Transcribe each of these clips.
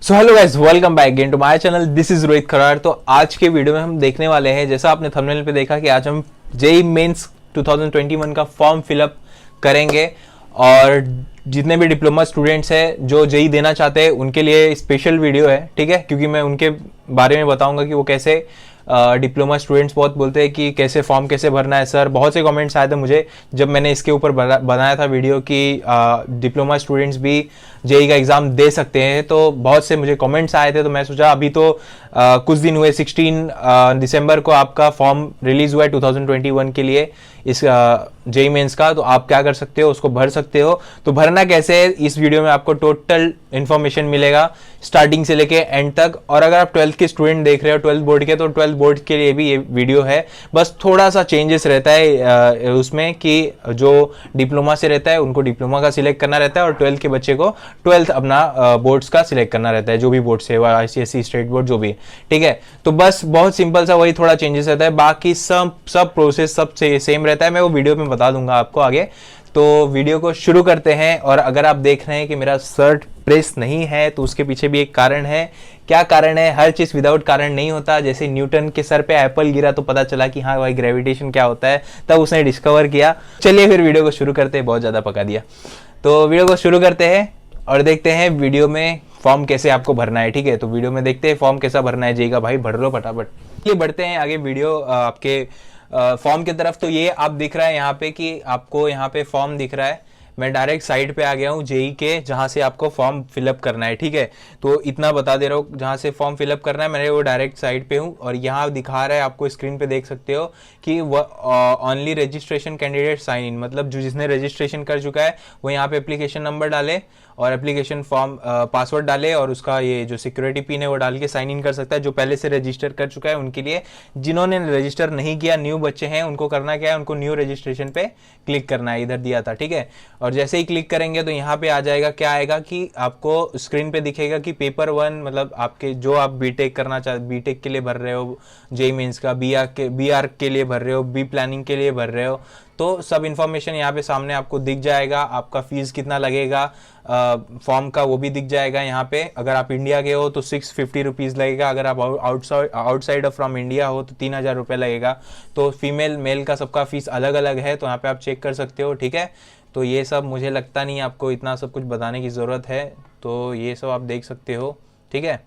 So hello guys, welcome back again to my channel. This is Rohit Kharar. तो आज के video में हम देखने वाले हैं, जैसा आपने थंबनेल पे देखा, कि आज हम जेईई मेंस 2021 का फॉर्म फिलअप करेंगे। और जितने भी डिप्लोमा स्टूडेंट्स हैं जो जेईई देना चाहते हैं उनके लिए स्पेशल वीडियो है, ठीक है, क्योंकि मैं उनके बारे में बताऊंगा कि वो कैसे डिप्लोमा स्टूडेंट्स बहुत बोलते हैं कि कैसे फॉर्म कैसे भरना है सर। बहुत से कमेंट्स आए थे मुझे जब मैंने इसके ऊपर बनाया था वीडियो कि डिप्लोमा स्टूडेंट्स भी जेईई का एग्ज़ाम दे सकते हैं। तो बहुत से मुझे कमेंट्स आए थे, तो मैं सोचा अभी तो कुछ दिन हुए, 16 दिसंबर को आपका फॉर्म रिलीज़ हुआ है 2021 के लिए इस जेईई मेंस का। तो आप क्या कर सकते हो, उसको भर सकते हो। तो भरना कैसे है, इस वीडियो में आपको टोटल इन्फॉर्मेशन मिलेगा स्टार्टिंग से लेके एंड तक। और अगर आप 12th के स्टूडेंट देख रहे हो, 12th बोर्ड के, तो 12th बोर्ड के लिए भी ये वीडियो है। बस थोड़ा सा चेंजेस रहता है उसमें कि जो डिप्लोमा से रहता है उनको डिप्लोमा का सिलेक्ट करना रहता है, और 12th के बच्चे को 12th अपना बोर्ड्स का सिलेक्ट करना रहता है, जो भी बोर्ड से, आईसीएसई, स्टेट बोर्ड, जो भी, ठीक है। तो बस बहुत सिंपल सा वही थोड़ा चेंजेस रहता है, बाकी सब प्रोसेस सब सेम रहता है। मैं वो वीडियो में बता दूंगा आपको आगे। तो वीडियो को शुरू करते हैं। और अगर आप देख रहे हैं कि मेरा शर्ट प्रेस नहीं है तो उसके पीछे भी एक कारण है। क्या कारण है? हर चीज विदाउट कारण नहीं होता। जैसे न्यूटन के सर पे एप्पल गिरा तो पता चला कि हाँ भाई, ग्रेविटेशन क्या होता है, तब उसने डिस्कवर किया। चलिए फिर वीडियो को शुरू करते हैं, बहुत ज्यादा पका दिया। तो वीडियो को शुरू करते हैं और देखते हैं वीडियो में फॉर्म कैसे आपको भरना है, ठीक है। तो वीडियो में देखते हैं फॉर्म कैसा भरना है जेईई का। भाई भर लो फटाफट। ये बढ़ते हैं आगे वीडियो आपके फॉर्म की तरफ। तो ये आप दिख रहा है यहाँ पे कि आपको यहाँ पे फॉर्म दिख रहा है। मैं डायरेक्ट साइड पे आ गया हूँ जेईई के, जहाँ से आपको फॉर्म फिलअप करना है, ठीक है। तो इतना बता दे रहा हूँ, जहाँ से फॉर्म फिलअप करना है मैंने वो डायरेक्ट साइड पे हूँ। और यहाँ दिखा रहा है आपको, स्क्रीन पे देख सकते हो कि only registration candidate sign in, मतलब जो जिसने रजिस्ट्रेशन कर चुका है वो यहाँ पे एप्लीकेशन नंबर डाले और एप्लीकेशन फॉर्म पासवर्ड डाले और उसका ये जो सिक्योरिटी पिन है वो डाल के साइन इन कर सकता है। जो पहले से रजिस्टर कर चुका है उनके लिए, जिन्होंने रजिस्टर नहीं किया, न्यू बच्चे हैं, उनको करना क्या है, उनको न्यू रजिस्ट्रेशन पे क्लिक करना है, इधर दिया था, ठीक है। और जैसे ही क्लिक करेंगे तो यहाँ पे आ जाएगा, क्या आएगा कि आपको स्क्रीन पे दिखेगा कि पेपर 1, मतलब आपके जो आप बीटेक करना चाहते, बीटेक के लिए भर रहे हो जेईई मेंस का, बीआर के लिए भर रहे हो, बी प्लानिंग के लिए भर रहे हो, तो सब इन्फॉर्मेशन यहाँ पे सामने आपको दिख जाएगा। आपका फीस कितना लगेगा फॉर्म का वो भी दिख जाएगा यहाँ पे। अगर आप इंडिया के हो तो 650 रुपीज़ लगेगा। अगर आप आउटसाइड फ्रॉम इंडिया हो तो 3000 रुपये लगेगा। तो फीमेल मेल का सबका फीस अलग अलग है, तो यहाँ पे आप चेक कर सकते हो, ठीक है। तो ये सब मुझे लगता नहीं आपको इतना सब कुछ बताने की ज़रूरत है, तो ये सब आप देख सकते हो, ठीक है।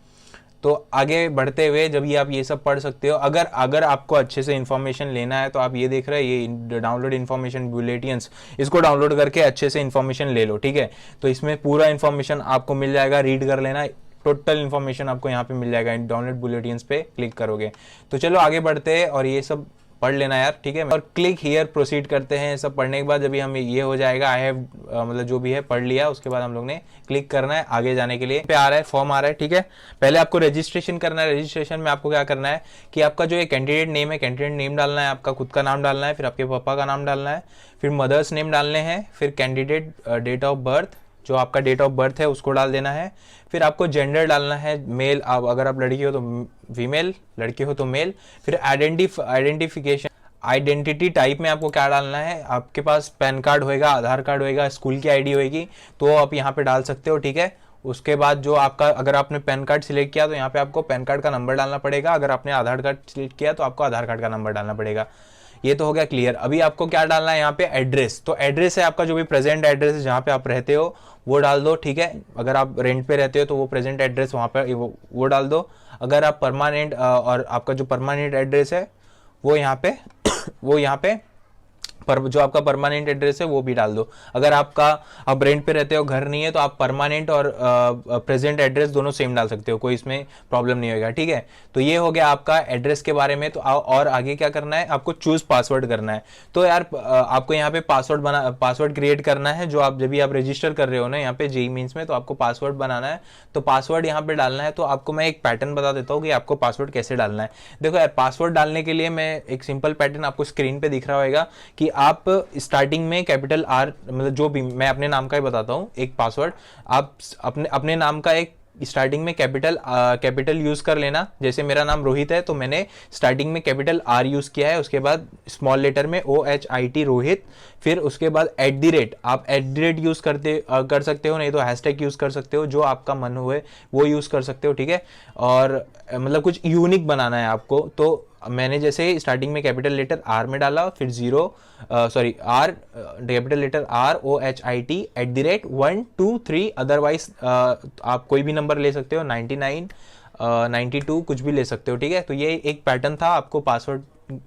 तो आगे बढ़ते हुए जब ये आप ये सब पढ़ सकते हो। अगर आपको अच्छे से इन्फॉर्मेशन लेना है तो आप ये देख रहे हैं, ये डाउनलोड इन्फॉर्मेशन बुलेटिन्स, इसको डाउनलोड करके अच्छे से इन्फॉर्मेशन ले लो, ठीक है। तो इसमें पूरा इन्फॉर्मेशन आपको मिल जाएगा, रीड कर लेना, टोटल इन्फॉर्मेशन आपको यहाँ पे मिल जाएगा। डाउनलोड बुलेटिन्स पे क्लिक करोगे तो चलो आगे बढ़ते हैं और ये सब पढ़ लेना यार, ठीक है। और क्लिक हियर प्रोसीड करते हैं। सब पढ़ने के बाद जब हम ये हो जाएगा, आई हैव मतलब जो भी है पढ़ लिया, उसके बाद हम लोग ने क्लिक करना है आगे जाने के लिए। पे आ रहा है, फॉर्म आ रहा है, ठीक है। पहले आपको रजिस्ट्रेशन करना है। रजिस्ट्रेशन में आपको क्या करना है कि आपका जो ये कैंडिडेट नेम है, कैंडिडेट नेम डालना है, आपका खुद का नाम डालना है, फिर आपके पापा का नाम डालना है, फिर मदर्स नेम डालने हैं, फिर कैंडिडेट डेट ऑफ बर्थ, जो आपका डेट ऑफ बर्थ है उसको डाल देना है। फिर आपको जेंडर डालना है, मेल, अगर आप लड़की हो तो फीमेल, लड़के हो तो मेल। फिर आइडेंटिफिकेशन, आइडेंटिटी टाइप में आपको क्या डालना है, आपके पास पैन कार्ड होएगा, आधार कार्ड होएगा, स्कूल की आईडी होएगी, तो आप यहाँ पे डाल सकते हो, ठीक है। उसके बाद जो आपका, अगर आपने पैन कार्ड सिलेक्ट किया तो यहाँ पे आपको पैन कार्ड का नंबर डालना पड़ेगा। अगर आपने आधार कार्ड सिलेक्ट किया तो आपको आधार कार्ड का नंबर डालना पड़ेगा। ये तो हो गया क्लियर। अभी आपको क्या डालना है यहाँ पे, एड्रेस। तो एड्रेस है आपका जो भी प्रेजेंट एड्रेस है जहाँ पे आप रहते हो वो डाल दो, ठीक है। अगर आप रेंट पे रहते हो तो वो प्रेजेंट एड्रेस वहाँ पे वो डाल दो। अगर आप परमानेंट, और आपका जो परमानेंट एड्रेस है वो यहाँ पे वो यहाँ पे पर जो आपका परमानेंट एड्रेस है वो भी डाल दो। अगर आपका आप रेंट पे रहते हो, घर नहीं है, तो आप परमानेंट और प्रेजेंट एड्रेस दोनों सेम डाल सकते हो, कोई इसमें प्रॉब्लम नहीं होगा, ठीक है। तो ये हो गया आपका एड्रेस के बारे में। तो और आगे क्या करना है, आपको चूज पासवर्ड करना है। तो यार आपको यहाँ पे पासवर्ड क्रिएट करना है, जो आप जब भी आप रजिस्टर कर रहे हो ना यहाँ पे जेईई मेंस में, तो आपको पासवर्ड बनाना है। तो पासवर्ड यहाँ पे डालना है। तो आपको मैं एक पैटर्न बता देता हूँ कि आपको पासवर्ड कैसे डालना है। देखो यार, पासवर्ड डालने के लिए मैं एक सिंपल पैटर्न आपको स्क्रीन पे दिख रहा होगा कि आप स्टार्टिंग में कैपिटल आर, मतलब जो भी, मैं अपने नाम का ही बताता हूँ, एक पासवर्ड आप अपने नाम का एक स्टार्टिंग में कैपिटल यूज कर लेना। जैसे मेरा नाम रोहित है तो मैंने स्टार्टिंग में कैपिटल R यूज किया है, उसके बाद स्मॉल लेटर में OHIT रोहित, फिर उसके बाद @ आप @ यूज कर सकते हो, नहीं तो हैशटैग यूज कर सकते हो, जो आपका मन हुए वो यूज कर सकते हो, ठीक है। और मतलब कुछ यूनिक बनाना है आपको, तो मैंने जैसे स्टार्टिंग में कैपिटल लेटर R में डाला, फिर R capital letter ROHIT @123, otherwise आप कोई भी नंबर ले सकते हो, 99 92 कुछ भी ले सकते हो, ठीक है। तो ये एक पैटर्न था आपको पासवर्ड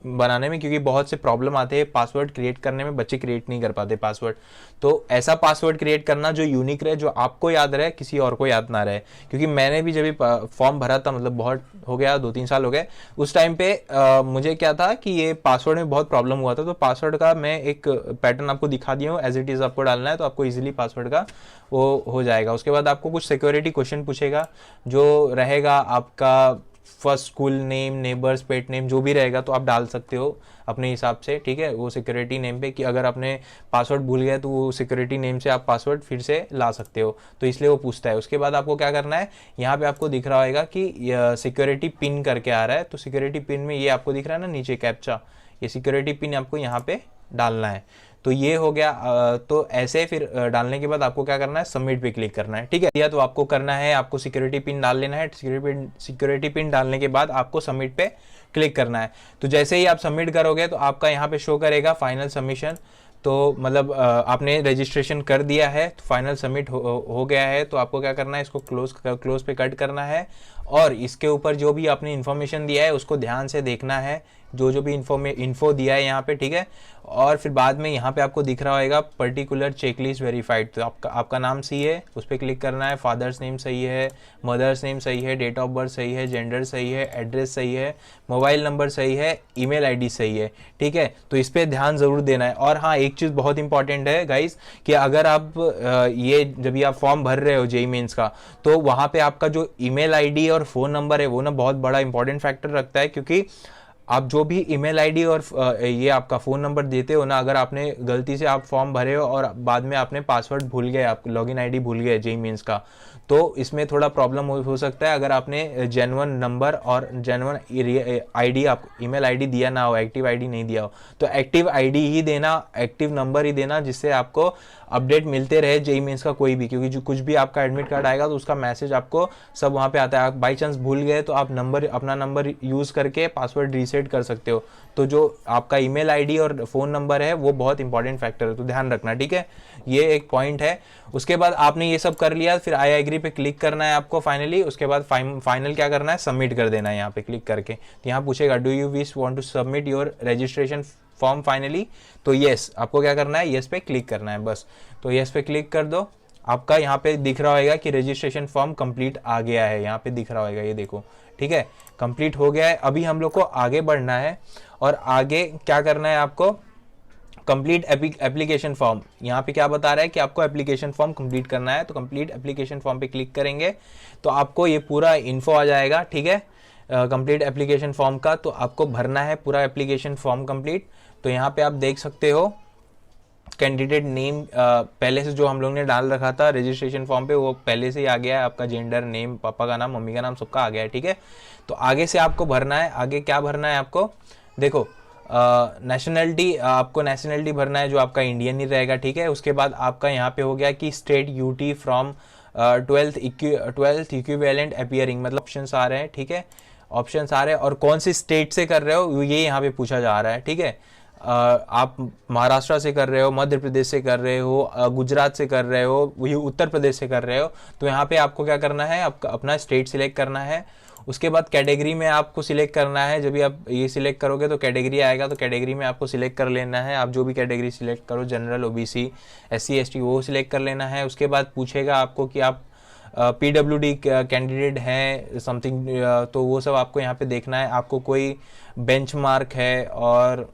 बनाने में, क्योंकि बहुत से प्रॉब्लम आते हैं पासवर्ड क्रिएट करने में, बच्चे क्रिएट नहीं कर पाते पासवर्ड। तो ऐसा पासवर्ड क्रिएट करना जो यूनिक रहे, जो आपको याद रहे, किसी और को याद ना रहे। क्योंकि मैंने भी जब फॉर्म भरा था, मतलब बहुत हो गया, 2-3 साल हो गए, उस टाइम पे मुझे क्या था कि ये पासवर्ड में बहुत प्रॉब्लम हुआ था। तो पासवर्ड का मैं एक पैटर्न आपको दिखा दिया हूँ, एज इट इज आपको डालना है, तो आपको इजिली पासवर्ड का वो हो जाएगा। उसके बाद आपको कुछ सिक्योरिटी क्वेश्चन पूछेगा, जो रहेगा आपका first school name, neighbours, pet name, जो भी रहेगा तो आप डाल सकते हो अपने हिसाब से, ठीक है। वो सिक्योरिटी नेम पे, कि अगर आपने पासवर्ड भूल गए तो वो सिक्योरिटी नेम से आप पासवर्ड फिर से ला सकते हो, तो इसलिए वो पूछता है। उसके बाद आपको क्या करना है, यहाँ पे आपको दिख रहा होगा कि सिक्योरिटी पिन करके आ रहा है, तो सिक्योरिटी पिन में ये आपको दिख रहा है ना नीचे कैप्चा, ये सिक्योरिटी पिन आपको यहाँ पे डालना है। तो ये हो गया। तो ऐसे फिर डालने के बाद आपको क्या करना है, सबमिट पे क्लिक करना है, ठीक है। या तो आपको करना है, आपको सिक्योरिटी पिन डाल लेना है, सिक्योरिटी पिन डालने के बाद आपको सबमिट पे क्लिक करना है। तो जैसे ही आप सबमिट करोगे तो आपका यहाँ पे शो करेगा फाइनल सबमिशन। तो मतलब आपने रजिस्ट्रेशन कर दिया है, तो फाइनल सबमिट हो गया है। तो आपको क्या करना है, इसको क्लोज पे कट करना है, और इसके ऊपर जो भी आपने इन्फॉर्मेशन दिया है उसको ध्यान से देखना है, जो भी इन्फो दिया है यहाँ पे, ठीक है। और फिर बाद में यहाँ पे आपको दिख रहा होगा पर्टिकुलर चेकलिस्ट वेरीफाइड, तो आपका नाम सही है, उस पर क्लिक करना है, फादर्स नेम सही है, मदर्स नेम सही है, डेट ऑफ बर्थ सही है, जेंडर सही है, एड्रेस सही है, मोबाइल नंबर सही है, ईमेल आईडी सही है, ठीक है। तो इस पर ध्यान जरूर देना है। और हाँ, एक चीज़ बहुत इंपॉर्टेंट है गाइस, कि अगर आप ये जब भी आप फॉर्म भर रहे हो जेईई मेंस का, तो वहाँ पे आपका जो ईमेल आईडी और फ़ोन नंबर है वो ना बहुत बड़ा इंपॉर्टेंट फैक्टर रखता है। क्योंकि आप जो भी ईमेल आईडी और ये आपका फ़ोन नंबर देते हो ना, अगर आपने गलती से आप फॉर्म भरे हो और बाद में आपने पासवर्ड भूल गए, आप लॉगिन आईडी भूल गए जेईई मेंस का, तो इसमें थोड़ा प्रॉब्लम हो सकता है। अगर आपने जेन्युइन नंबर और जेन्युइन आईडी, आप ईमेल आईडी दिया ना हो, एक्टिव आईडी नहीं दिया हो, तो एक्टिव आईडी ही देना, एक्टिव नंबर ही देना, जिससे आपको अपडेट मिलते रहे जेईई मेंस का कोई भी। क्योंकि जो कुछ भी आपका एडमिट कार्ड आएगा तो उसका मैसेज आपको सब वहाँ पे आता है। आप बाई चांस भूल गए तो आप अपना नंबर यूज़ करके पासवर्ड रीसेट कर सकते हो। तो जो आपका ईमेल आईडी और फ़ोन नंबर है वो बहुत इंपॉर्टेंट फैक्टर है, तो ध्यान रखना, ठीक है। ये एक पॉइंट है। उसके बाद आपने ये सब कर लिया, फिर आई एग्री पे क्लिक करना है आपको फाइनली। उसके बाद फाइनल क्या करना है, सबमिट कर देना है यहाँ पे क्लिक करके। तो यहाँ पूछेगा do you wish want to submit your registration form finally, तो येस आपको क्या करना है, येस पे क्लिक करना है बस। तो येस पे क्लिक कर दो। आपका यहाँ पे दिख रहा होगा कि रजिस्ट्रेशन फॉर्म कंप्लीट आ गया है, यहाँ पे दिख रहा होगा, ये देखो, ठीक है, कंप्लीट हो गया है। अभी हम लोग को आगे बढ़ना है, और आगे क्या करना है आपको, कंप्लीट एप्लीकेशन फॉर्म। यहाँ पे क्या बता रहा है कि आपको एप्लीकेशन फॉर्म कंप्लीट करना है। तो कंप्लीट एप्लीकेशन फॉर्म पे क्लिक करेंगे तो आपको ये पूरा इन्फो आ जाएगा, ठीक है, कंप्लीट एप्लीकेशन फॉर्म का। तो आपको भरना है पूरा एप्लीकेशन फॉर्म कंप्लीट। तो यहाँ पे आप देख सकते हो कैंडिडेट नेम पहले से जो हम लोग ने डाल रखा था रजिस्ट्रेशन फॉर्म पे, वो पहले से ही आ गया है। आपका जेंडर, नेम, पापा का नाम, मम्मी का नाम, सबका आ गया है, ठीक है। तो आगे से आपको भरना है, आगे क्या भरना है आपको, देखो नेशनलिटी, आपको नेशनलिटी भरना है जो आपका इंडियन ही रहेगा, ठीक है। उसके बाद आपका यहाँ पे हो गया कि state UT from 12th equivalent appearing, मतलब ऑप्शंस आ रहे हैं, ठीक है, ऑप्शंस आ रहे हैं, और कौन सी स्टेट से कर रहे हो ये यहाँ पे पूछा जा रहा है, ठीक है। आप महाराष्ट्र से कर रहे हो, मध्य प्रदेश से कर रहे हो, गुजरात से कर रहे हो, वही उत्तर प्रदेश से कर रहे हो, तो यहाँ पे आपको क्या करना है, आपका अपना स्टेट सिलेक्ट करना है। उसके बाद कैटेगरी में आपको सिलेक्ट करना है। जब भी आप ये सिलेक्ट करोगे तो कैटेगरी आएगा, तो कैटेगरी में आपको सिलेक्ट कर लेना है। आप जो भी कैटेगरी सिलेक्ट करो, जनरल, ओबीसी, एससी, एसटी, वो सिलेक्ट कर लेना है। उसके बाद पूछेगा आपको कि आप PWD कैंडिडेट हैं समथिंग, तो वो सब आपको यहाँ पे देखना है। आपको कोई बेंचमार्क है और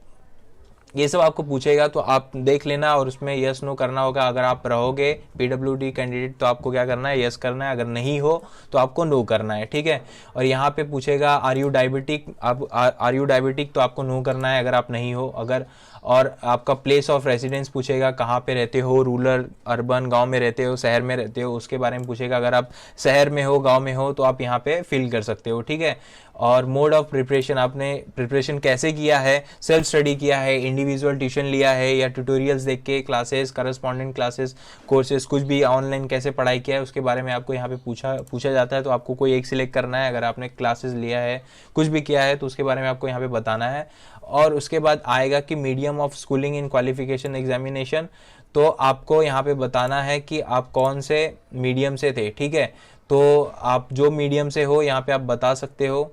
ये सब आपको पूछेगा, तो आप देख लेना और उसमें यस नो करना होगा। अगर आप रहोगे PWD कैंडिडेट तो आपको क्या करना है, यस करना है। अगर नहीं हो तो आपको नो करना है, ठीक है। और यहाँ पे पूछेगा आर यू डायबिटिक, आप आर यू डायबिटिक, तो आपको नो करना है अगर आप नहीं हो। अगर और आपका प्लेस ऑफ रेसिडेंस पूछेगा, कहाँ पे रहते हो, रूरल अर्बन, गांव में रहते हो, शहर में रहते हो, उसके बारे में पूछेगा। अगर आप शहर में हो, गांव में हो, तो आप यहाँ पे फिल कर सकते हो, ठीक है। और मोड ऑफ प्रिपरेशन, आपने प्रिपरेशन कैसे किया है, सेल्फ स्टडी किया है, इंडिविजुअल ट्यूशन लिया है या ट्यूटोरियल्स देख के, क्लासेस, करस्पॉन्डेंट क्लासेस, कोर्सेज, कुछ भी ऑनलाइन कैसे पढ़ाई किया है, उसके बारे में आपको यहाँ पे पूछा जाता है। तो आपको कोई एक सिलेक्ट करना है। अगर आपने क्लासेस लिया है, कुछ भी किया है, तो उसके बारे में आपको यहाँ पे बताना है। और उसके बाद आएगा कि medium of schooling in qualification examination, तो आपको यहाँ पे बताना है कि आप कौन से मीडियम से थे, ठीक है। तो आप जो मीडियम से हो यहाँ पे आप बता सकते हो,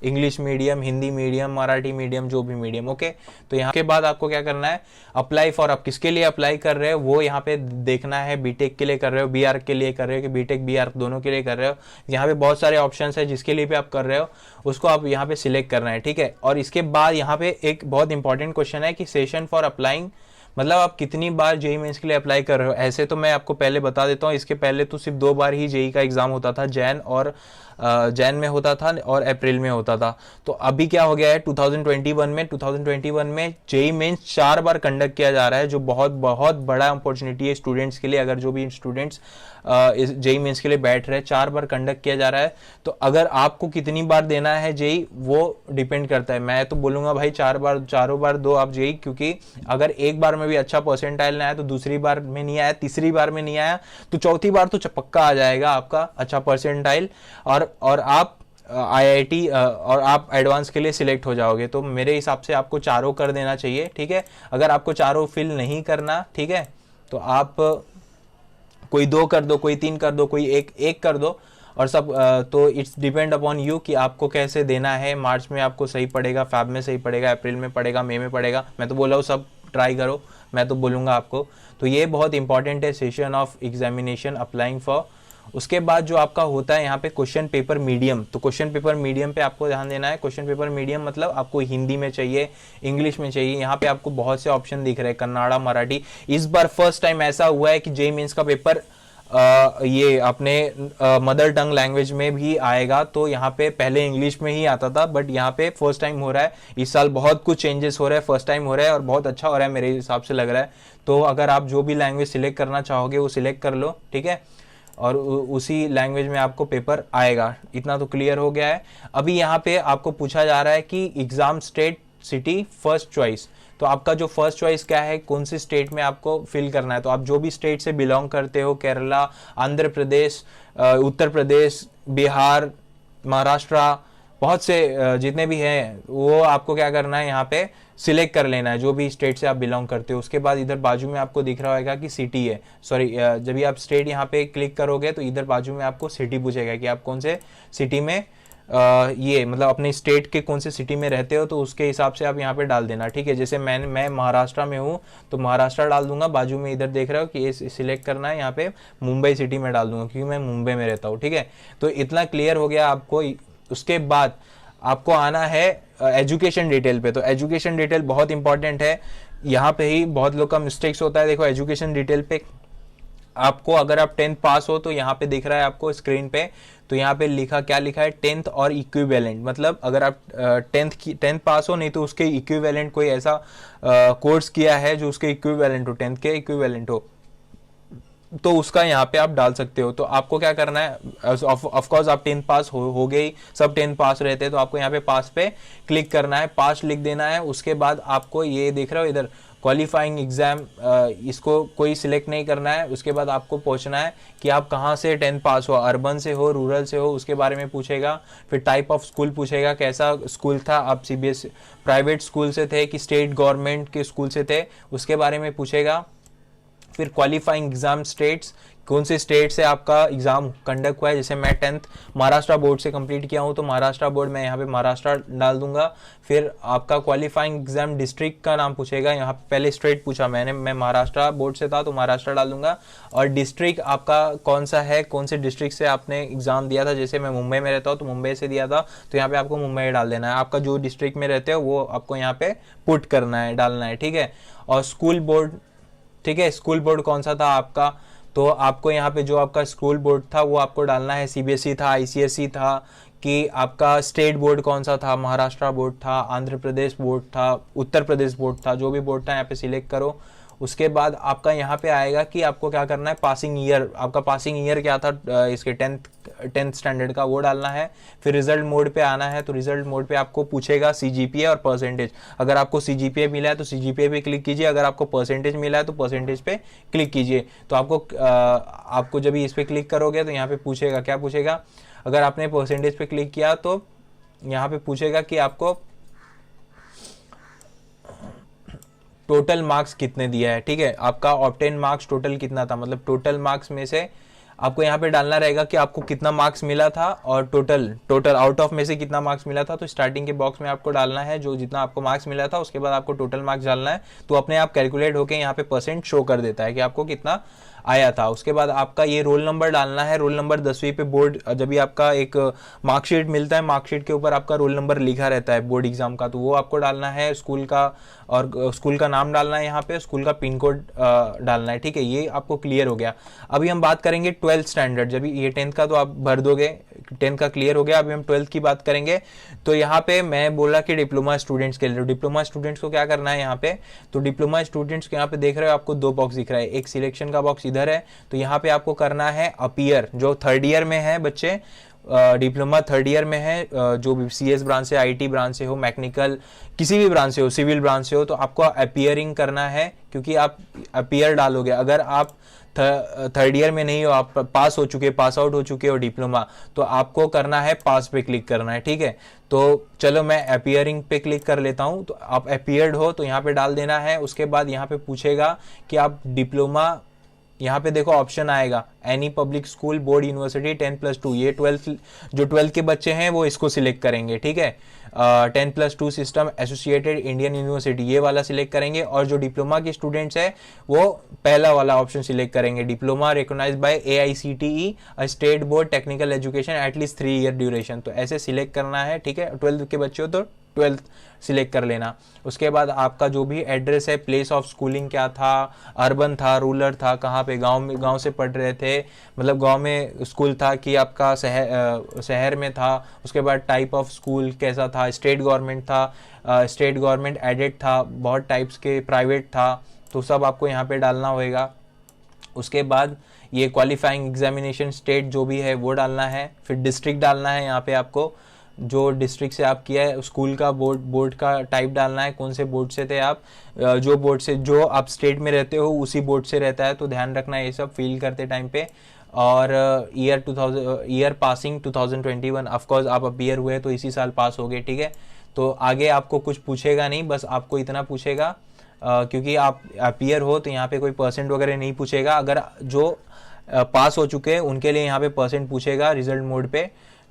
English medium, Hindi medium, Marathi medium, जो भी मीडियम, ओके। तो यहाँ के बाद आपको क्या करना है, अप्लाई फॉर, आप किसके लिए अप्लाई कर रहे हो वो यहाँ पे देखना है। बीटेक के लिए कर रहे हो, बीआर के लिए कर रहे हो, कि बीटेक बीआर दोनों के लिए कर रहे हो। यहाँ पे बहुत सारे ऑप्शंस है, जिसके लिए भी आप कर रहे हो उसको आप यहाँ पे सिलेक्ट करना है, ठीक है। और इसके बाद यहाँ पे एक बहुत इंपॉर्टेंट क्वेश्चन है कि सेशन फॉर अप्लाइंग, मतलब आप कितनी बार जेई मेंस के लिए अप्लाई कर रहे हो। ऐसे तो मैं आपको पहले बता देता हूँ, इसके पहले तो सिर्फ 2 बार ही जेई का एग्जाम होता था, जैन में होता था और अप्रैल में होता था। तो अभी क्या हो गया है, 2021 में जेई मेंस 4 बार कंडक्ट किया जा रहा है, जो बहुत बहुत बड़ा अपॉर्चुनिटी है स्टूडेंट्स के लिए। अगर जो भी स्टूडेंट्स इस जेई मेंस के लिए बैठ रहे हैं, 4 बार कंडक्ट किया जा रहा है। तो अगर आपको कितनी बार देना है जेई, वो डिपेंड करता है। मैं तो बोलूंगा भाई 4 बार दो आप जेई, क्योंकि अगर एक बार में भी अच्छा परसेंटाइल ना आया तो दूसरी बार में नहीं आया, तीसरी बार में नहीं आया तो चौथी बार तो पक्का आ जाएगा आपका अच्छा परसेंटाइल, और आप आईआईटी और आप एडवांस के लिए सिलेक्ट हो जाओगे। तो मेरे हिसाब से आपको चारों कर देना चाहिए, ठीक है। अगर आपको चारों फिल नहीं करना, ठीक है, तो आप कोई 2 कर दो, कोई 3 कर दो, कोई एक कर दो, और सब तो इट्स डिपेंड अपॉन यू कि आपको कैसे देना है। मार्च में आपको सही पड़ेगा, फैब में सही पड़ेगा, अप्रैल में पड़ेगा, मई में पड़ेगा। मैं तो बोल रहा हूँ सब ट्राई करो, मैं तो बोलूँगा आपको। तो ये बहुत इंपॉर्टेंट है, session of examination applying for. उसके बाद जो आपका होता है यहाँ पे क्वेश्चन पेपर मीडियम, तो क्वेश्चन पेपर मीडियम पे आपको ध्यान देना है। क्वेश्चन पेपर मीडियम मतलब आपको हिंदी में चाहिए, इंग्लिश में चाहिए। यहाँ पे आपको बहुत से ऑप्शन दिख रहे हैं, कन्नड़ा, मराठी। इस बार फर्स्ट टाइम ऐसा हुआ है कि जेईई मेंस का पेपर ये अपने मदर टंग लैंग्वेज में भी आएगा। तो यहाँ पे पहले इंग्लिश में ही आता था, बट यहाँ पे फर्स्ट टाइम हो रहा है। इस साल बहुत कुछ चेंजेस हो रहा है, फर्स्ट टाइम हो रहा है और बहुत अच्छा हो रहा है मेरे हिसाब से लग रहा है। तो अगर आप जो भी लैंग्वेज सिलेक्ट करना चाहोगे वो सिलेक्ट कर लो, ठीक है, और उसी लैंग्वेज में आपको पेपर आएगा। इतना तो क्लियर हो गया है। अभी यहाँ पे आपको पूछा जा रहा है कि exam state, city, first choice. तो आपका जो फर्स्ट चॉइस क्या है, कौन सी स्टेट में आपको फिल करना है। तो आप जो भी स्टेट से बिलोंग करते हो, केरला, आंध्र प्रदेश, उत्तर प्रदेश, बिहार, महाराष्ट्र, बहुत से जितने भी हैं, वो आपको क्या करना है, यहाँ पे सिलेक्ट कर लेना है जो भी स्टेट से आप बिलोंग करते हो। उसके बाद इधर बाजू में आपको दिख रहा होगा कि सिटी है, सॉरी, जब भी आप स्टेट यहाँ पे क्लिक करोगे तो इधर बाजू में आपको सिटी पूछेगा कि आप कौन से सिटी में ये मतलब अपने स्टेट के कौन से सिटी में रहते हो। तो उसके हिसाब से आप यहाँ पे डाल देना, ठीक है। जैसे मैं महाराष्ट्र में हूँ तो महाराष्ट्र डाल दूंगा। बाजू में इधर देख रहे हो कि ये सिलेक्ट करना है, यहाँ पे मुंबई सिटी में डाल दूंगा क्योंकि मैं मुंबई में रहता हूँ, ठीक है। तो इतना क्लियर हो गया आपको। उसके बाद आपको आना है एजुकेशन डिटेल पे। तो एजुकेशन डिटेल बहुत इंपॉर्टेंट है, यहाँ पे ही बहुत लोग का मिस्टेक्स होता है। देखो एजुकेशन डिटेल पे आपको, अगर आप 10th पास हो तो यहाँ पे दिख रहा है आपको स्क्रीन पे, तो यहाँ पे लिखा, क्या लिखा है, 10th और इक्विवेलेंट। मतलब अगर आप 10th पास हो, नहीं तो उसके इक्विवेलेंट कोई ऐसा कोर्स किया है जो उसके इक्विवेलेंट हो, 10th के इक्विवेलेंट हो, तो उसका यहाँ पे आप डाल सकते हो। तो आपको क्या करना है, ऑफ कोर्स आप 10th पास हो गई, सब 10th पास रहते हैं, तो आपको यहाँ पे पास पे क्लिक करना है, पास लिख देना है। उसके बाद आपको ये देख रहे हो इधर क्वालिफाइंग एग्जाम, इसको कोई सिलेक्ट नहीं करना है। उसके बाद आपको पूछना है कि आप कहाँ से 10th पास हो, अर्बन से हो, रूरल से हो, उसके बारे में पूछेगा। फिर टाइप ऑफ स्कूल पूछेगा, कैसा स्कूल था, आप सीबीएसई प्राइवेट स्कूल से थे कि स्टेट गवर्नमेंट के स्कूल से थे, उसके बारे में पूछेगा। फिर क्वालिफाइंग एग्जाम स्टेट्स, कौन से स्टेट से आपका एग्जाम कंडक्ट हुआ है। जैसे मैं 10th महाराष्ट्र बोर्ड से कंप्लीट किया हूँ तो महाराष्ट्र बोर्ड, मैं यहाँ पे महाराष्ट्र डाल दूंगा। फिर आपका क्वालिफाइंग एग्जाम डिस्ट्रिक्ट का नाम पूछेगा, यहाँ पे पहले स्टेट पूछा मैं महाराष्ट्र बोर्ड से था तो महाराष्ट्र डाल दूंगा। और डिस्ट्रिक्ट आपका कौन सा है, कौन से डिस्ट्रिक्ट से आपने एग्जाम दिया था। जैसे मैं मुंबई में रहता हूँ तो मुंबई से दिया था, तो यहाँ पे आपको मुंबई डाल देना है। आपका जो डिस्ट्रिक्ट में रहते हो वो आपको यहाँ पे पुट करना है, डालना है, ठीक है। और स्कूल बोर्ड, ठीक है, स्कूल बोर्ड कौन सा था आपका, तो आपको यहाँ पे जो आपका स्कूल बोर्ड था वो आपको डालना है, सीबीएसई था, आईसीएसई था, कि आपका स्टेट बोर्ड कौन सा था, महाराष्ट्र बोर्ड था, आंध्र प्रदेश बोर्ड था, उत्तर प्रदेश बोर्ड था, जो भी बोर्ड था यहाँ पे सिलेक्ट करो। उसके बाद आपका यहाँ पे आएगा कि आपको क्या करना है, पासिंग ईयर, आपका पासिंग ईयर क्या था इसके 10th स्टैंडर्ड का, वो डालना है। फिर रिजल्ट मोड पे आना है, तो रिजल्ट मोड पे आपको पूछेगा सीजीपीए और परसेंटेज। अगर आपको सीजीपीए मिला है तो सीजीपीए पे क्लिक कीजिए, अगर आपको परसेंटेज मिला है तो परसेंटेज पे क्लिक कीजिए। तो आपको जब इस पे क्लिक करोगे तो यहाँ पे पूछेगा, क्या पूछेगा, अगर आपने परसेंटेज पे क्लिक किया तो यहाँ पे पूछेगा कि आपको टोटल मार्क्स कितने दिया है, ठीक है, आपका ऑब्टेन मार्क्स टोटल कितना था, मतलब टोटल मार्क्स में से आपको यहाँ पे डालना रहेगा कि आपको कितना मार्क्स मिला था और टोटल आउट ऑफ में से कितना मार्क्स मिला था। तो स्टार्टिंग के बॉक्स में आपको डालना है जो जितना आपको मार्क्स मिला था, उसके बाद आपको टोटल मार्क्स डालना है, तो अपने आप कैलकुलेट होकर यहाँ पे परसेंट शो कर देता है कि आपको कितना आया था। उसके बाद आपका ये रोल नंबर डालना है, रोल नंबर 10वीं पे बोर्ड, जब भी आपका एक मार्कशीट मिलता है, मार्कशीट के ऊपर आपका रोल नंबर लिखा रहता है बोर्ड एग्जाम का, तो वो आपको डालना है, स्कूल का, और स्कूल का नाम डालना है, यहाँ पे स्कूल का पिन कोड डालना है, ठीक है, ये आपको क्लियर हो गया। अभी हम बात करेंगे 12th स्टैंडर्ड, जब ये 10th का तो आप भर दोगे, 10th का क्लियर हो गया, अभी हम 12th की बात करेंगे। तो यहाँ पे मैं बोला कि डिप्लोमा स्टूडेंट्स के लिए, डिप्लोमा स्टूडेंट्स को क्या करना है यहाँ पे, तो डिप्लोमा स्टूडेंट्स को यहाँ पे देख रहे हो आपको 2 बॉक्स दिख रहा है, एक सिलेक्शन का बॉक्स इधर है, तो यहाँ पे आपको करना है अपीयर, जो 3rd ईयर में है बच्चे, डिप्लोमा 3rd ईयर में है, जो भी सीएस ब्रांच से, आईटी ब्रांच से हो, मैकेनिकल किसी भी ब्रांच से हो, सिविल ब्रांच से हो, तो आपको अपीयरिंग करना है, क्योंकि आप अपीयर डालोगे। अगर आप 3rd ईयर में नहीं हो, आप पास हो चुके, पास आउट हो चुके हो डिप्लोमा, तो आपको करना है पास पे क्लिक करना है, ठीक है। तो चलो मैं अपीयरिंग पे क्लिक कर लेता हूं, तो आप अपीयर्ड हो तो यहाँ पे डाल देना है। उसके बाद यहाँ पे पूछेगा कि आप डिप्लोमा, यहाँ पे देखो ऑप्शन आएगा, any public school, board, university 10+2, ये 12th, जो 12th के बच्चे हैं वो इसको सिलेक्ट करेंगे, ठीक है। 10+2 सिस्टम एसोसिएटेड इंडियन यूनिवर्सिटी, ये वाला सिलेक्ट करेंगे, और जो डिप्लोमा के स्टूडेंट्स है वो पहला वाला ऑप्शन सिलेक्ट करेंगे, diploma recognised by AICTE, state board technical education at least 3 year duration, तो ऐसे सिलेक्ट करना है, ठीक है। 12th के बच्चे हो तो 12th सिलेक्ट कर लेना। उसके बाद आपका जो भी एड्रेस है, प्लेस ऑफ स्कूलिंग क्या था, अर्बन था, रूरल था, कहाँ पे, गांव से पढ़ रहे थे, मतलब गांव में स्कूल था कि आपका शहर में था। उसके बाद टाइप ऑफ स्कूल कैसा था, स्टेट गवर्नमेंट था, स्टेट गवर्नमेंट एडेड था, बहुत टाइप्स के, प्राइवेट था, तो सब आपको यहाँ पे डालना होएगा। उसके बाद ये क्वालिफाइंग एग्जामिनेशन स्टेट जो भी है वो डालना है। फिर डिस्ट्रिक्ट डालना है, यहाँ पे आपको जो डिस्ट्रिक्ट से आप किया है, स्कूल का बोर्ड का टाइप डालना है, कौन से बोर्ड से थे आप, जो बोर्ड से, जो आप स्टेट में रहते हो उसी बोर्ड से रहता है, तो ध्यान रखना ये सब फिल करते टाइम पे। और ईयर पासिंग 2021, ऑफकोर्स आप अपीयर हुए तो इसी साल पास हो गए, ठीक है। तो आगे आपको कुछ पूछेगा नहीं, बस आपको इतना पूछेगा, क्योंकि आप अपीयर हो तो यहाँ पे कोई परसेंट वगैरह नहीं पूछेगा। अगर जो पास हो चुके हैं उनके लिए यहाँ पे परसेंट पूछेगा रिजल्ट मोड पे,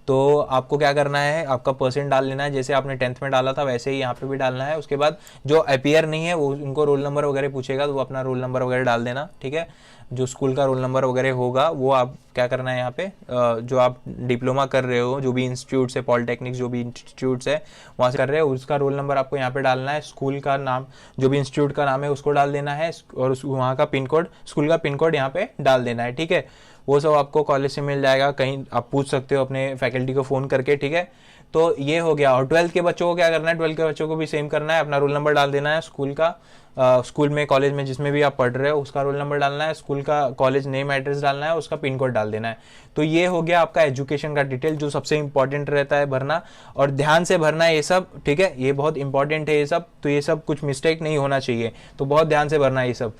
तो आपको क्या करना है, आपका परसेंट डाल लेना है, जैसे आपने 10th में डाला था वैसे ही यहाँ पे भी डालना है। उसके बाद जो अपीयर नहीं है वो, उनको रोल नंबर वगैरह पूछेगा, तो वो अपना रोल नंबर वगैरह डाल देना, ठीक है। जो स्कूल का रोल नंबर वगैरह होगा वो आप क्या करना है यहाँ पे, जो आप डिप्लोमा कर रहे हो, जो भी इंस्टीट्यूट से, पॉलिटेक्निक्स जो भी इंस्टीट्यूट्स है वहाँ से कर रहे हो, उसका रोल नंबर आपको यहाँ पे डालना है। स्कूल का नाम, जो भी इंस्टीट्यूट का नाम है उसको डाल देना है, और वहाँ का पिन कोड, स्कूल का पिन कोड यहाँ पे डाल देना है, ठीक है। वो सब आपको कॉलेज से मिल जाएगा, कहीं आप पूछ सकते हो अपने फैकल्टी को फ़ोन करके, ठीक है। तो ये हो गया। और 12th के बच्चों को क्या करना है, 12th के बच्चों को भी सेम करना है, अपना रोल नंबर डाल देना है, स्कूल का, स्कूल में, कॉलेज में जिसमें भी आप पढ़ रहे हो उसका रोल नंबर डालना है, स्कूल का कॉलेज नेम एड्रेस डालना है, उसका पिन कोड डाल देना है। तो ये हो गया आपका एजुकेशन का डिटेल, जो सबसे इंपॉर्टेंट रहता है भरना, और ध्यान से भरना है ये सब, ठीक है, ये बहुत इंपॉर्टेंट है ये सब, तो ये सब कुछ मिस्टेक नहीं होना चाहिए, तो बहुत ध्यान से भरना है ये सब।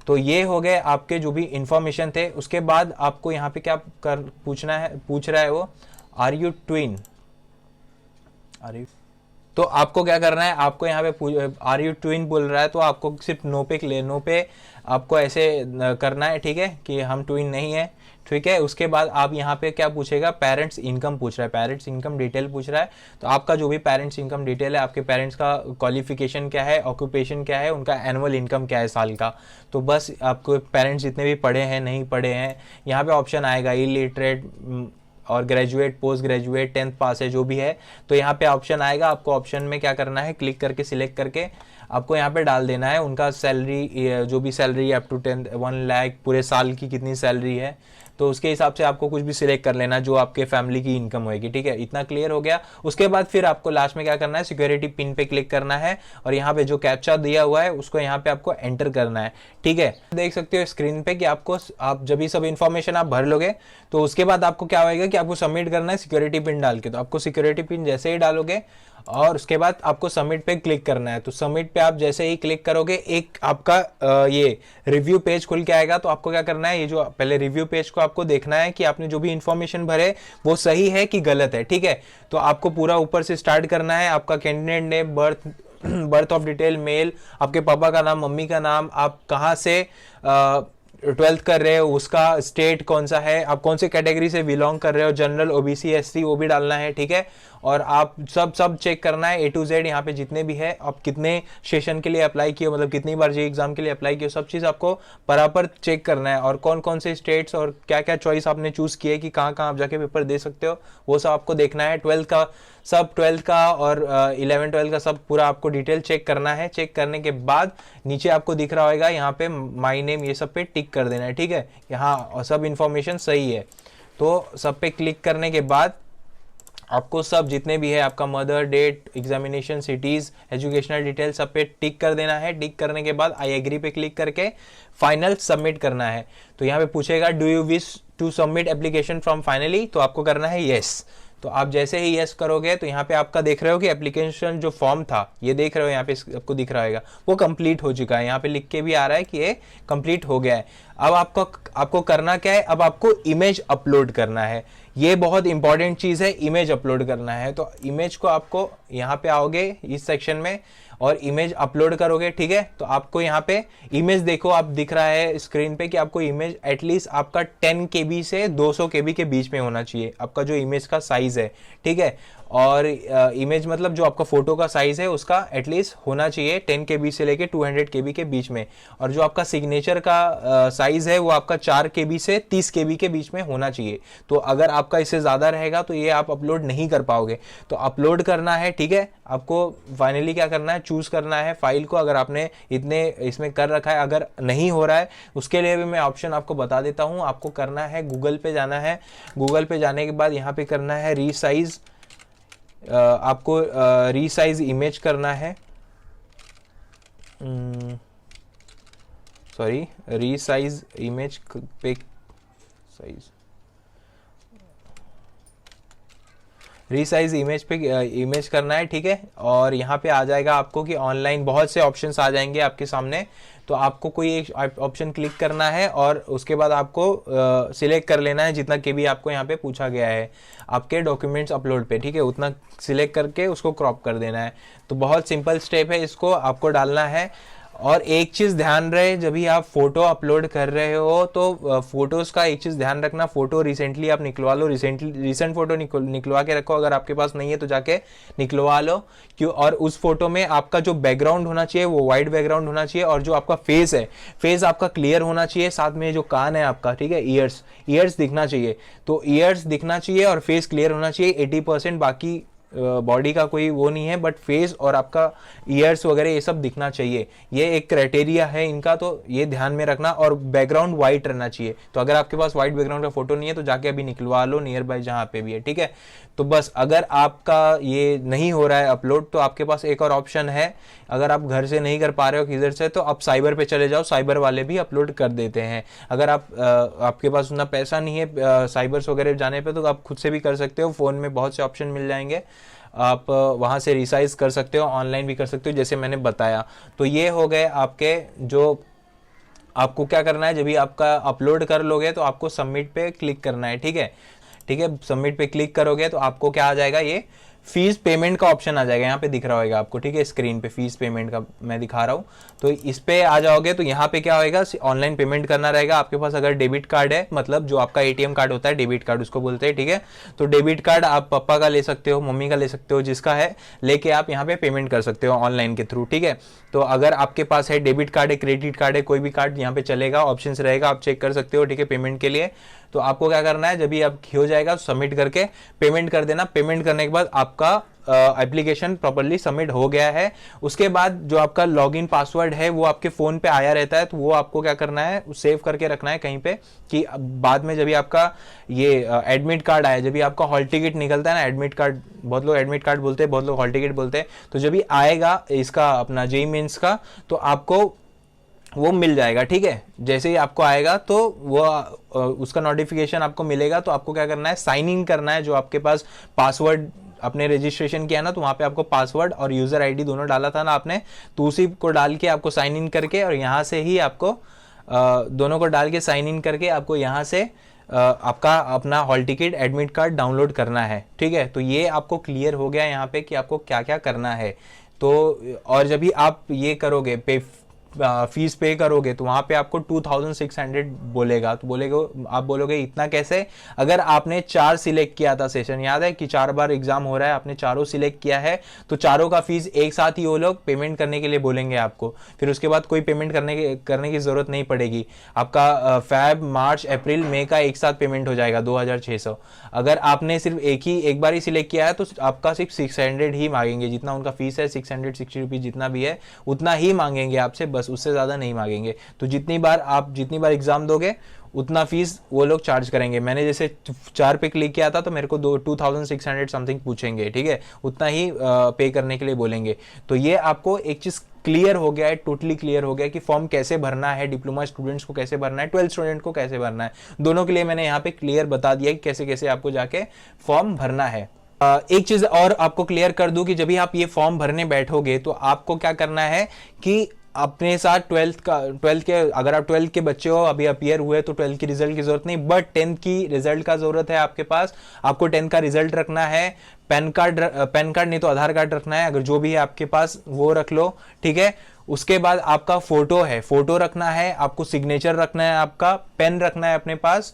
तो ये हो गए आपके जो भी इंफॉर्मेशन थे। उसके बाद आपको यहाँ पे क्या पूछ रहा है वो, आर यू ट्विन, तो आपको क्या करना है, आपको यहाँ पे आर यू ट्विन बोल रहा है, तो आपको सिर्फ नो पे आपको ऐसे करना है, ठीक है, कि हम ट्विन नहीं है, ठीक है। उसके बाद आप यहाँ पे क्या पूछेगा, पेरेंट्स इनकम पूछ रहा है, पेरेंट्स इनकम डिटेल पूछ रहा है, तो आपका जो भी पेरेंट्स इनकम डिटेल है, आपके पेरेंट्स का क्वालिफिकेशन क्या है, ऑक्यूपेशन क्या है, उनका एनुअल इनकम क्या है साल का, तो बस आपको पेरेंट्स जितने भी पढ़े हैं, नहीं पढ़े हैं, यहाँ पे ऑप्शन आएगा इलिटरेट और ग्रेजुएट, पोस्ट ग्रेजुएट, 10th पास है, जो भी है, तो यहाँ पे ऑप्शन आएगा, आपको ऑप्शन में क्या करना है, क्लिक करके सिलेक्ट करके आपको यहाँ पे डाल देना है उनका सैलरी, जो भी सैलरी अप टू 1 लाख पूरे साल की कितनी सैलरी है, तो उसके हिसाब से आपको कुछ भी सिलेक्ट कर लेना जो आपके फैमिली की इनकम होगी। ठीक है, इतना क्लियर हो गया। उसके बाद फिर आपको लास्ट में क्या करना है, सिक्योरिटी पिन पे क्लिक करना है और यहाँ पे जो कैप्चा दिया हुआ है उसको यहाँ पे आपको एंटर करना है। ठीक है, देख सकते हो स्क्रीन पे कि आप जब ये सब इन्फॉर्मेशन आप भर लोगे तो उसके बाद आपको क्या होगा कि आपको सबमिट करना है सिक्योरिटी पिन डाल के। तो आपको सिक्योरिटी पिन जैसे ही डालोगे और उसके बाद आपको सबमिट पे क्लिक करना है। तो सबमिट पे आप जैसे ही क्लिक करोगे एक आपका ये रिव्यू पेज खुल के आएगा। तो आपको क्या करना है, ये जो पहले रिव्यू पेज को आपको देखना है कि आपने जो भी इंफॉर्मेशन भरे वो सही है कि गलत है। ठीक है, तो आपको पूरा ऊपर से स्टार्ट करना है। आपका candidate name, birth of detail, mail, आपके पापा का नाम, मम्मी का नाम, आप कहाँ से 12th कर रहे हो, उसका स्टेट कौन सा है, आप कौन से कैटेगरी से बिलोंग कर रहे हो, जनरल, ओबीसी, एससी, वो भी डालना है। ठीक है, और आप सब चेक करना है A to Z, यहाँ पे जितने भी है, आप कितने सेशन के लिए अप्लाई किए, मतलब कितनी बार जी एग्जाम के लिए अप्लाई किए, सब चीज़ आपको बराबर चेक करना है। और कौन कौन से स्टेट्स और क्या क्या चॉइस आपने चूज किए कि कहाँ कहाँ आप जाके पेपर दे सकते हो, वो सब आपको देखना है। 12th का और 11th-12th का सब पूरा आपको डिटेल चेक करना है। चेक करने के बाद नीचे आपको दिख रहा होगा यहाँ पे माई नेम, ये सब पे टिक कर देना है। ठीक है, यहाँ सब इंफॉर्मेशन सही है। तो सब पे क्लिक करने के बाद आपको सब जितने भी है, आपका mother, date, examination, cities, educational detail, सब पे टिक कर देना है। टिक करने के बाद आई एग्री पे क्लिक करके फाइनल सबमिट करना है। तो यहाँ पे पूछेगा do you wish to submit application from finally, तो आपको करना है येस। तो आप जैसे ही यस करोगे तो यहाँ पे आपका देख रहे हो कि एप्लीकेशन जो फॉर्म था, ये देख रहे हो यहाँ पे आपको दिख रहा है वो कंप्लीट हो चुका है। यहाँ पे लिख के भी आ रहा है कि ये कंप्लीट हो गया है। अब आपको करना क्या है, अब आपको इमेज अपलोड करना है। ये बहुत इंपॉर्टेंट चीज़ है, इमेज अपलोड करना है। तो इमेज को आपको यहाँ पे आओगे इस सेक्शन में और इमेज अपलोड करोगे। ठीक है, तो आपको यहाँ पे इमेज देखो, आप दिख रहा है स्क्रीन पे कि आपको इमेज एटलीस्ट आपका 10 KB से 200 KB के बीच में होना चाहिए, आपका जो इमेज का साइज है। ठीक है, और इमेज मतलब जो आपका फोटो का साइज है उसका एटलीस्ट होना चाहिए 10 KB से लेके 200 KB के बीच में। और जो आपका सिग्नेचर का साइज है वो आपका 4 KB से 30 KB के बीच में होना चाहिए। तो अगर आपका इससे ज़्यादा रहेगा तो ये आप अपलोड नहीं कर पाओगे। तो अपलोड करना है। ठीक है, आपको फाइनली क्या करना है, चूज करना है फाइल को। अगर आपने इतने इसमें कर रखा है, अगर नहीं हो रहा है उसके लिए भी मैं ऑप्शन आपको बता देता हूँ। आपको करना है गूगल पे जाना है। गूगल पे जाने के बाद यहाँ पे करना है रीसाइज, आपको रीसाइज इमेज करना है। सॉरी, रीसाइज इमेज पे साइज, रीसाइज इमेज पे इमेज करना है। ठीक है, और यहाँ पे आ जाएगा आपको कि ऑनलाइन बहुत से ऑप्शंस आ जाएंगे आपके सामने। तो आपको कोई एक ऑप्शन क्लिक करना है और उसके बाद आपको सिलेक्ट कर लेना है जितना के भी आपको यहाँ पे पूछा गया है आपके डॉक्यूमेंट्स अपलोड पे। ठीक है, उतना सिलेक्ट करके उसको क्रॉप कर देना है। तो बहुत सिंपल स्टेप है, इसको आपको डालना है। और एक चीज़ ध्यान रहे, जब भी आप फोटो अपलोड कर रहे हो तो फोटोज़ का एक चीज़ ध्यान रखना, फोटो रिसेंटली आप निकलवा लो, रिसेंट फोटो निकलवा के रखो। अगर आपके पास नहीं है तो जाके निकलवा लो। क्यों, और उस फोटो में आपका जो बैकग्राउंड होना चाहिए वो वाइट बैकग्राउंड होना चाहिए, और जो आपका फेस है, फेस आपका क्लियर होना चाहिए। साथ में जो कान है आपका, ठीक है, ईयर्स दिखना चाहिए। तो ईयर्स दिखना चाहिए और फेस क्लियर होना चाहिए 80%। बाकी बॉडी का कोई वो नहीं है, बट फेस और आपका ईयर्स वगैरह ये सब दिखना चाहिए। ये एक क्राइटेरिया है इनका, तो ये ध्यान में रखना। और बैकग्राउंड वाइट रहना चाहिए। तो अगर आपके पास वाइट बैकग्राउंड का फोटो नहीं है तो जाके अभी निकलवा लो नियर बाय जहाँ पे भी है। ठीक है, तो बस अगर आपका ये नहीं हो रहा है अपलोड तो आपके पास एक और ऑप्शन है। अगर आप घर से नहीं कर पा रहे हो किधर से, तो आप साइबर पे चले जाओ, साइबर वाले भी अपलोड कर देते हैं। अगर आपके पास उतना पैसा नहीं है साइबर्स वगैरह जाने पे, तो आप खुद से भी कर सकते हो। फ़ोन में बहुत से ऑप्शन मिल जाएंगे, आप वहाँ से रिसाइज कर सकते हो, ऑनलाइन भी कर सकते हो जैसे मैंने बताया। तो ये हो गए आपके, जो आपको क्या करना है, जब भी आपका अपलोड कर लोगे तो आपको सबमिट पे क्लिक करना है। ठीक है, ठीक है, सबमिट पे क्लिक करोगे तो आपको क्या आ जाएगा, ये फीस पेमेंट का ऑप्शन आ जाएगा, यहाँ पे दिख रहा होगा आपको। ठीक है, स्क्रीन पे फीस पेमेंट का मैं दिखा रहा हूँ। तो इस पे आ जाओगे तो यहाँ पे क्या होएगा, ऑनलाइन पेमेंट करना रहेगा। आपके पास अगर डेबिट कार्ड है, मतलब जो आपका एटीएम कार्ड होता है, डेबिट कार्ड उसको बोलते हैं। ठीक है, तो डेबिट कार्ड आप पापा का ले सकते हो, मम्मी का ले सकते हो, जिसका है लेके आप यहाँ पे पेमेंट कर सकते हो ऑनलाइन के थ्रू। ठीक है, तो अगर आपके पास है डेबिट कार्ड है, क्रेडिट कार्ड है, कोई भी कार्ड यहाँ पे चलेगा, ऑप्शन रहेगा, आप चेक कर सकते हो। ठीक है, पेमेंट के लिए तो आपको क्या करना है, जब भी आप हो जाएगा सबमिट करके पेमेंट कर देना। पेमेंट करने के बाद आपका एप्लीकेशन प्रॉपरली सबमिट हो गया है। उसके बाद जो आपका लॉगिन पासवर्ड है वो आपके फ़ोन पे आया रहता है, तो वो आपको क्या करना है, सेव करके रखना है कहीं पे, कि बाद में जब भी आपका ये एडमिट कार्ड आए, जब भी आपका हॉल टिकट निकलता है ना, एडमिट कार्ड, बहुत लोग एडमिट कार्ड बोलते हैं, बहुत लोग हॉल टिकट बोलते हैं, तो जब भी आएगा इसका अपना जेईई मेंस का, तो आपको वो मिल जाएगा। ठीक है, जैसे ही आपको आएगा तो वो उसका नोटिफिकेशन आपको मिलेगा, तो आपको क्या करना है, साइन इन करना है। जो आपके पास पासवर्ड आपने रजिस्ट्रेशन किया ना, तो वहां पे आपको पासवर्ड और यूजर आईडी दोनों डाला था ना आपने, तो उसी को डाल के आपको साइन इन करके, और यहाँ से ही आपको दोनों को डाल के साइन इन करके आपको यहाँ से आपका अपना hall ticket admit card download करना है। ठीक है, तो ये आपको क्लियर हो गया यहाँ पे कि आपको क्या क्या करना है। तो और जब भी आप ये करोगे, फीस पे करोगे, तो वहां पे आपको 2600 बोलेगा। तो आप बोलोगे इतना कैसे? अगर आपने 4 सिलेक्ट किया था सेशन, याद है कि 4 बार एग्जाम हो रहा है, आपने चारों सिलेक्ट किया है, तो चारों का फीस एक साथ ही वो लोग पेमेंट करने के लिए बोलेंगे आपको। फिर उसके बाद कोई पेमेंट करने की जरूरत नहीं पड़ेगी। आपका फैब, मार्च, अप्रैल, मई का एक साथ पेमेंट हो जाएगा 2600। अगर आपने सिर्फ एक बार ही सिलेक्ट किया है, तो आपका सिर्फ 600 ही मांगेंगे। जितना उनका फीस है 660 रुपीज जितना भी है, उतना ही मांगेंगे आपसे, बस उससे ज्यादा नहीं मांगेंगे। तो जितनी बार एग्जाम दोगे उतना फीस वो लोग चार्ज करेंगे। मैंने जैसे 4 पे क्लिक किया था, तो मेरे को 2600 समथिंग पूछेंगे। ठीक है, उतना ही पे करने के लिए बोलेंगे। तो ये आपको एक चीज क्लियर हो गया है, टोटली क्लियर हो गया है कि फॉर्म कैसे भरना है, डिप्लोमा स्टूडेंट्स को कैसे भरना है, 12th स्टूडेंट को कैसे भरना है। दोनों के लिए मैंने यहाँ पे क्लियर बता दिया कि कैसे कैसे आपको जाके फॉर्म भरना है। एक चीज और आपको क्लियर कर दूं कि जब भी आप ये फॉर्म भरने बैठोगे, तो आपको क्या करना है कि अपने साथ 12th के, अगर आप 12th के बच्चे हो, अभी अपीयर हुए, तो 12th की रिजल्ट की जरूरत नहीं, बट 10th की रिजल्ट का जरूरत है आपके पास। आपको 10th का रिजल्ट रखना है, पैन कार्ड नहीं तो आधार कार्ड रखना है, अगर जो भी है आपके पास वो रख लो। ठीक है, उसके बाद आपका फोटो रखना है, आपको सिग्नेचर रखना है, आपका पेन रखना है अपने पास,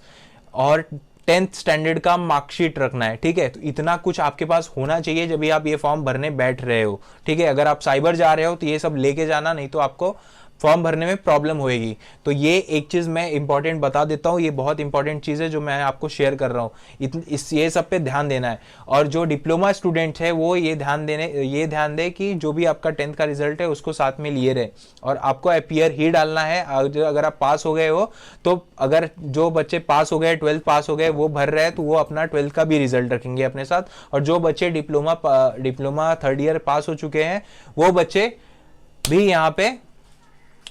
और 10th स्टैंडर्ड का मार्कशीट रखना है। ठीक है, तो इतना कुछ आपके पास होना चाहिए जब भी आप ये फॉर्म भरने बैठ रहे हो। ठीक है, अगर आप साइबर जा रहे हो तो ये सब लेके जाना, नहीं तो आपको फॉर्म भरने में प्रॉब्लम होएगी। तो ये एक चीज मैं इंपॉर्टेंट बता देता हूँ, ये बहुत इंपॉर्टेंट चीज है जो मैं आपको शेयर कर रहा हूँ। ये सब पे ध्यान देना है। और जो डिप्लोमा स्टूडेंट है वो ये ध्यान दे कि जो भी आपका 10th का रिजल्ट है उसको साथ में लिए रहे, और आपको अपीयर ही डालना है। अगर आप पास हो गए हो, तो अगर जो बच्चे पास हो गए, 12th पास हो गए, वो भर रहे हैं, तो वो अपना 12th का भी रिजल्ट रखेंगे अपने साथ। और जो बच्चे डिप्लोमा 3rd ईयर पास हो चुके हैं, वो बच्चे भी यहाँ पे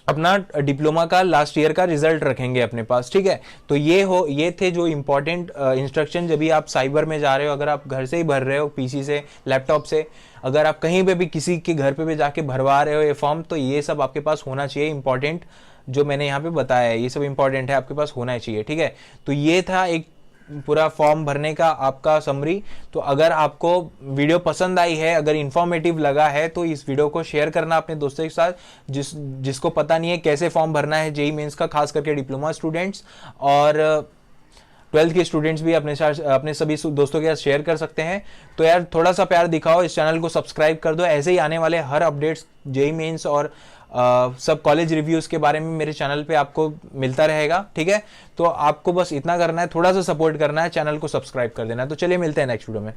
अपना डिप्लोमा का लास्ट ईयर का रिजल्ट रखेंगे अपने पास। ठीक है, तो ये थे जो इंपॉर्टेंट इंस्ट्रक्शन जब भी आप साइबर में जा रहे हो। अगर आप घर से ही भर रहे हो, पीसी से, लैपटॉप से, अगर आप कहीं पे भी किसी के घर पे भी जाके भरवा रहे हो ये फॉर्म, तो ये सब आपके पास होना चाहिए। इंपॉर्टेंट जो मैंने यहाँ पे बताया है, ये सब इंपॉर्टेंट है, आपके पास होना चाहिए। ठीक है, तो ये था एक पूरा फॉर्म भरने का आपका समरी। तो अगर आपको वीडियो पसंद आई है, अगर इंफॉर्मेटिव लगा है, तो इस वीडियो को शेयर करना अपने दोस्तों के साथ, जिसको पता नहीं है कैसे फॉर्म भरना है जेईई मेंस का, खास करके डिप्लोमा स्टूडेंट्स। और 12th के स्टूडेंट्स भी अपने सभी दोस्तों के साथ शेयर कर सकते हैं। तो यार थोड़ा सा प्यार दिखाओ, इस चैनल को सब्सक्राइब कर दो। ऐसे ही आने वाले हर अपडेट्स जेईई मेंस और सब कॉलेज रिव्यूज के बारे में मेरे चैनल पे आपको मिलता रहेगा। ठीक है, तो आपको बस इतना करना है, थोड़ा सा सपोर्ट करना है, चैनल को सब्सक्राइब कर देना है। तो चलिए मिलते हैं नेक्स्ट वीडियो में।